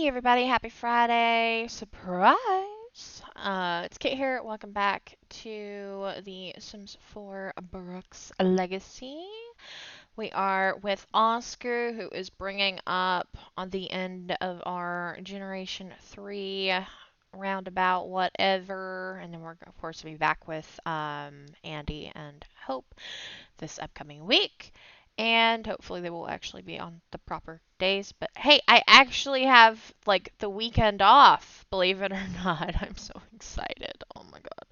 Hey everybody, happy Friday. Surprise! It's Kit here. Welcome back to the Sims 4 Brooks Legacy. We are with Oscar, who is bringing up on the end of our Generation 3 roundabout whatever. And then we're, of course, to be back with Andy and Hope this upcoming week. And hopefully they will actually be on the proper days. But hey, I actually have like the weekend off, believe it or not. I'm so excited. Oh my god.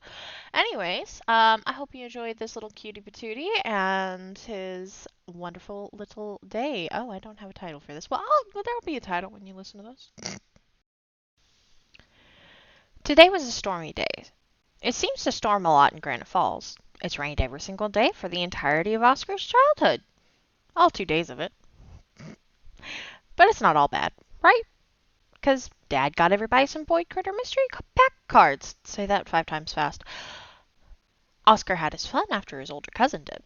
Anyways, I hope you enjoyed this little cutie patootie and his wonderful little day. Oh, I don't have a title for this. Well, there'll be a title when you listen to this. Today was a stormy day. It seems to storm a lot in Granite Falls. It's rained every single day for the entirety of Oscar's childhood. All 2 days of it. But it's not all bad, right? Because Dad got everybody some Void Critter Mystery Pack cards. Say that 5 times fast. Oscar had his fun after his older cousin did.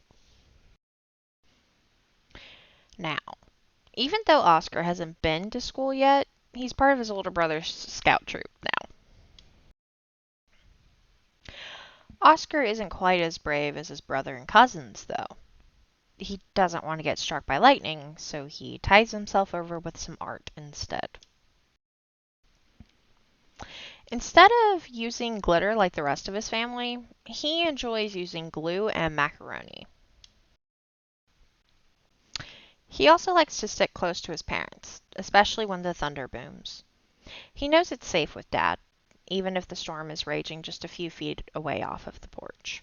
Now, even though Oscar hasn't been to school yet, he's part of his older brother's scout troop now. Oscar isn't quite as brave as his brother and cousins, though. He doesn't want to get struck by lightning, so he ties himself over with some art instead. Instead of using glitter like the rest of his family, he enjoys using glue and macaroni. He also likes to stick close to his parents, especially when the thunder booms. He knows it's safe with Dad, even if the storm is raging just a few feet away off of the porch.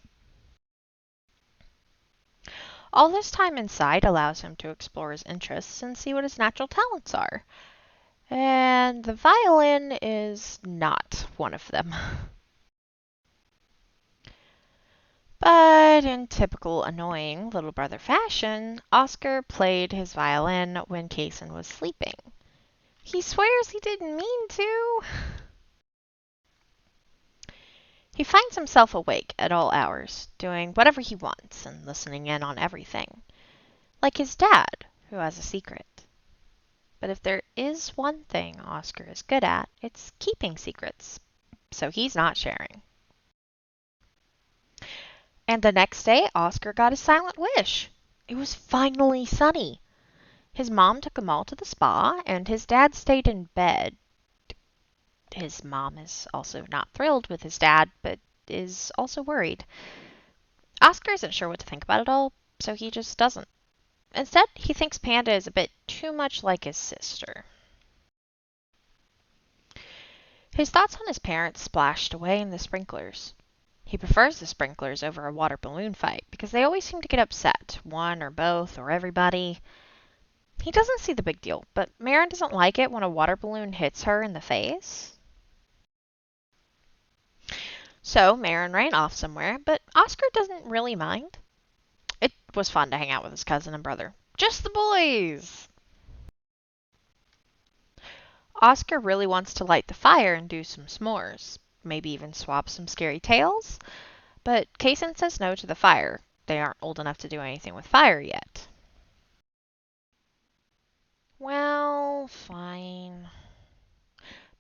All this time inside allows him to explore his interests and see what his natural talents are. And the violin is not one of them. But in typical annoying little brother fashion, Oscar played his violin when Kason was sleeping. He swears he didn't mean to. He finds himself awake at all hours, doing whatever he wants and listening in on everything. Like his dad, who has a secret. But if there is one thing Oscar is good at, it's keeping secrets. So he's not sharing. And the next day, Oscar got his silent wish. It was finally sunny. His mom took him all to the spa, and his dad stayed in bed. His mom is also not thrilled with his dad, but is also worried. Oscar isn't sure what to think about it all, so he just doesn't. Instead, he thinks Panda is a bit too much like his sister. His thoughts on his parents splashed away in the sprinklers. He prefers the sprinklers over a water balloon fight because they always seem to get upset, one or both or everybody. He doesn't see the big deal, but Marin doesn't like it when a water balloon hits her in the face. So Marin ran off somewhere, but Oscar doesn't really mind. It was fun to hang out with his cousin and brother. Just the boys! Oscar really wants to light the fire and do some s'mores. Maybe even swap some scary tales. But Kason says no to the fire. They aren't old enough to do anything with fire yet. Well, fine.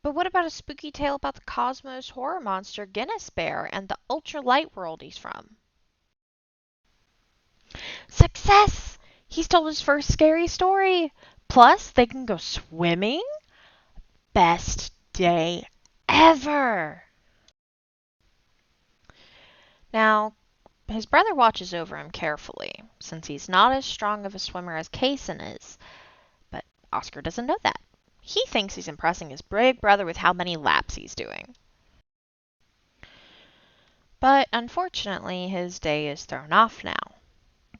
But what about a spooky tale about the Cosmos horror monster Guinness Bear and the ultra-light world he's from? Success! He's told his first scary story. Plus, they can go swimming. Best day ever! Now, his brother watches over him carefully, since he's not as strong of a swimmer as Kason is. But Oscar doesn't know that. He thinks he's impressing his big brother with how many laps he's doing. But unfortunately, his day is thrown off now.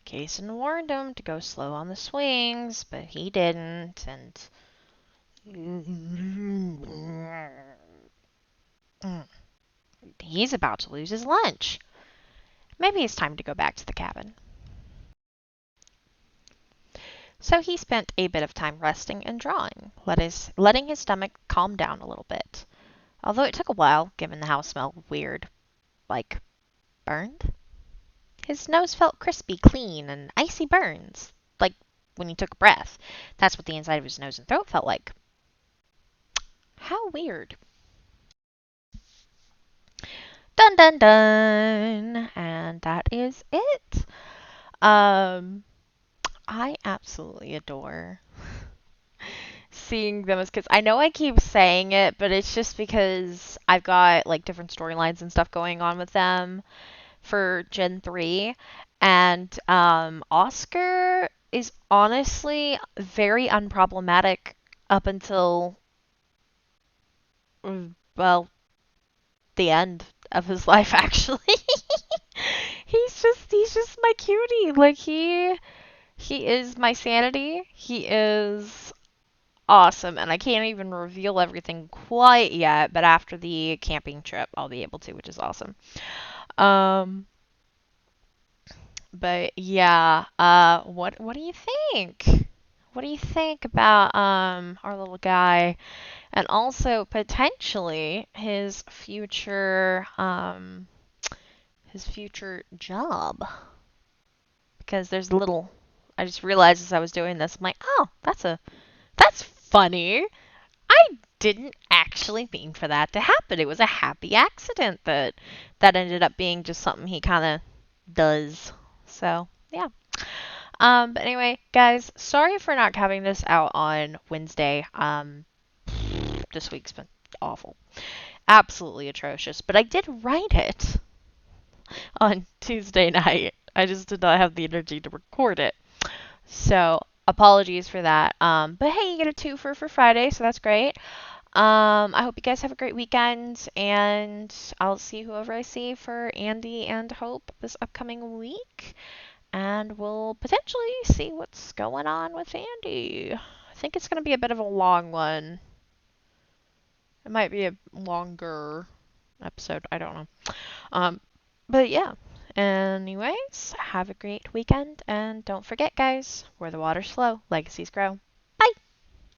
Kason warned him to go slow on the swings, but he didn't, and he's about to lose his lunch. Maybe it's time to go back to the cabin. So he spent a bit of time resting and drawing, letting his stomach calm down a little bit. Although it took a while, given the house smelled weird, like burned. His nose felt crispy clean and icy burns, like when he took a breath. That's what the inside of his nose and throat felt like. How weird. Dun dun dun. And that is it. Um, I absolutely adore seeing them as kids. I know I keep saying it, but it's just because I've got like different storylines and stuff going on with them for Gen 3. And Oscar is honestly very unproblematic up until, well, the end of his life, actually. He's just my cutie. Like he is my sanity. He is awesome, and I can't even reveal everything quite yet, but after the camping trip I'll be able to, which is awesome. Um but yeah, what do you think? What do you think about our little guy, and also potentially his future job? Because there's a little, I just realized as I was doing this, I'm like, oh, that's funny. I didn't actually mean for that to happen. It was a happy accident that ended up being just something he kind of does. So, yeah. But anyway, guys, sorry for not having this out on Wednesday. This week's been awful. Absolutely atrocious. But I did write it on Tuesday night. I just did not have the energy to record it. So, apologies for that. But hey, you get a twofer for Friday, so that's great. I hope you guys have a great weekend, and I'll see whoever I see for Andy and Hope this upcoming week, and we'll potentially see what's going on with Andy. I think it's going to be a bit of a long one. It might be a longer episode. I don't know. Um, but yeah. Anyways, have a great weekend, and don't forget, guys, where the waters flow, legacies grow.